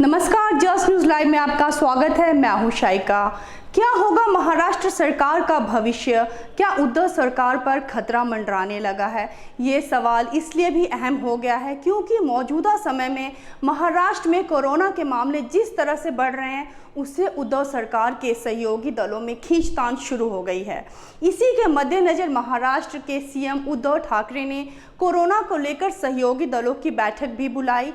नमस्कार, just news live में आपका स्वागत है। मैं हूं शाइका। क्या होगा महाराष्ट्र सरकार का भविष्य? क्या उद्धव सरकार पर खतरा मंडराने लगा है? ये सवाल इसलिए भी अहम हो गया है क्योंकि मौजूदा समय में महाराष्ट्र में कोरोना के मामले जिस तरह से बढ़ रहे हैं उससे उद्धव सरकार के सहयोगी दलों में खींचतान शुरू हो गई है। इसी के मद्देनजर महाराष्ट्र के सीएम उद्धव ठाकरे ने कोरोना को लेकर सहयोगी दलों की बैठक भी बुलाई।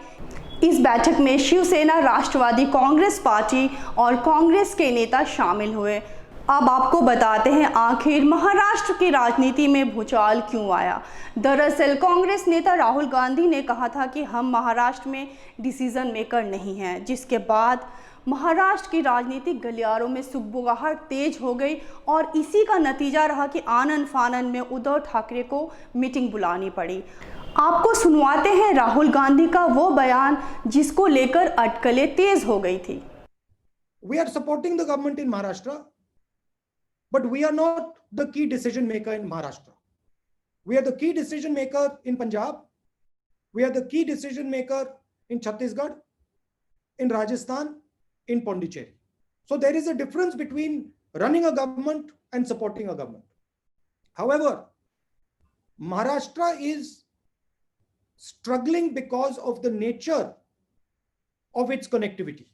इस बैठक में शिवसेना, राष्ट्रवादी कांग्रेस पार्टी और कांग्रेस के नेता शामिल हुए। अब आपको बताते हैं आखिर महाराष्ट्र की राजनीति में भूचाल क्यों आया। दरअसल कांग्रेस नेता राहुल गांधी ने कहा था कि हम महाराष्ट्र में डिसीजन मेकर नहीं हैं, जिसके बाद महाराष्ट्र की राजनीतिक गलियारों में सुगबुगाहट तेज हो गई और इसी का नतीजा रहा कि आनन फानन में उद्धव ठाकरे को मीटिंग बुलानी पड़ी। आपको सुनवाते हैं राहुल गांधी का वो बयान जिसको लेकर अटकलें तेज हो गई थी। We are supporting the government in Maharashtra, but we are not the key decision maker in Maharashtra. We are the key decision maker in Punjab. We are the key decision maker in Chhattisgarh, in Rajasthan, in Pondicherry. So there is a difference between running a government and supporting a government. However, Maharashtra is struggling because of the nature of its connectivity.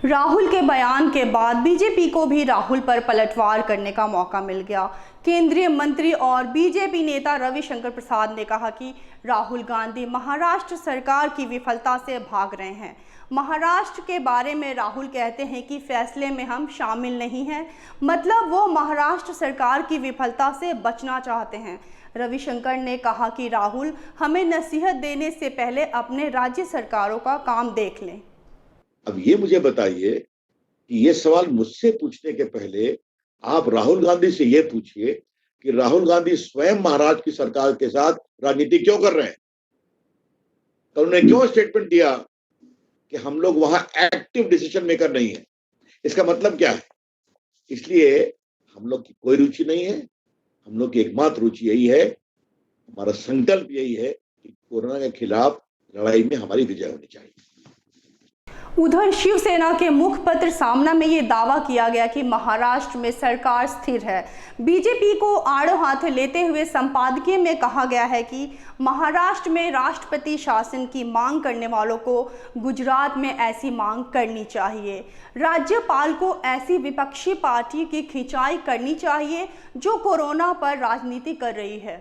Rahul के बयान के बाद BJP को भी राहुल पर पलटवार करने का मौका मिल गया। केंद्रीय मंत्री और बीजेपी नेता रविशंकर प्रसाद ने कहा कि राहुल गांधी महाराष्ट्र सरकार की विफलता से भाग रहे हैं। महाराष्ट्र के बारे में राहुल कहते हैं कि फैसले में हम शामिल नहीं हैं, मतलब वो महाराष्ट्र सरकार की विफलता से बचना चाहते हैं। रविशंकर ने कहा कि राहुल हमें नसीहत देने से पहले अपने राज्य सरकारों का काम देख लें। अब ये मुझे बताइए कि ये सवाल मुझसे पूछने के पहले आप राहुल गांधी से ये पूछिए कि राहुल गांधी स्वयं महाराष्ट्र की सरकार के साथ राजनीति क्यों कर रहे हैं। तो उन्होंने क्यों स्टेटमेंट दिया कि हम लोग वहां एक्टिव डिसीजन मेकर नहीं है। इसका मतलब क्या है? इसलिए हम लोग की कोई रुचि नहीं है। हम लोग की एकमात्र रुचि यही है, हमारा संकल्प यही है कि कोरोना के खिलाफ लड़ाई में हमारी विजय होनी चाहिए। उधर शिवसेना के मुखपत्र सामना में ये दावा किया गया कि महाराष्ट्र में सरकार स्थिर है। बीजेपी को आड़ो हाथ लेते हुए संपादकीय में कहा गया है कि महाराष्ट्र में राष्ट्रपति शासन की मांग करने वालों को गुजरात में ऐसी मांग करनी चाहिए। राज्यपाल को ऐसी विपक्षी पार्टी की खिंचाई करनी चाहिए जो कोरोना पर राजनीति कर रही है।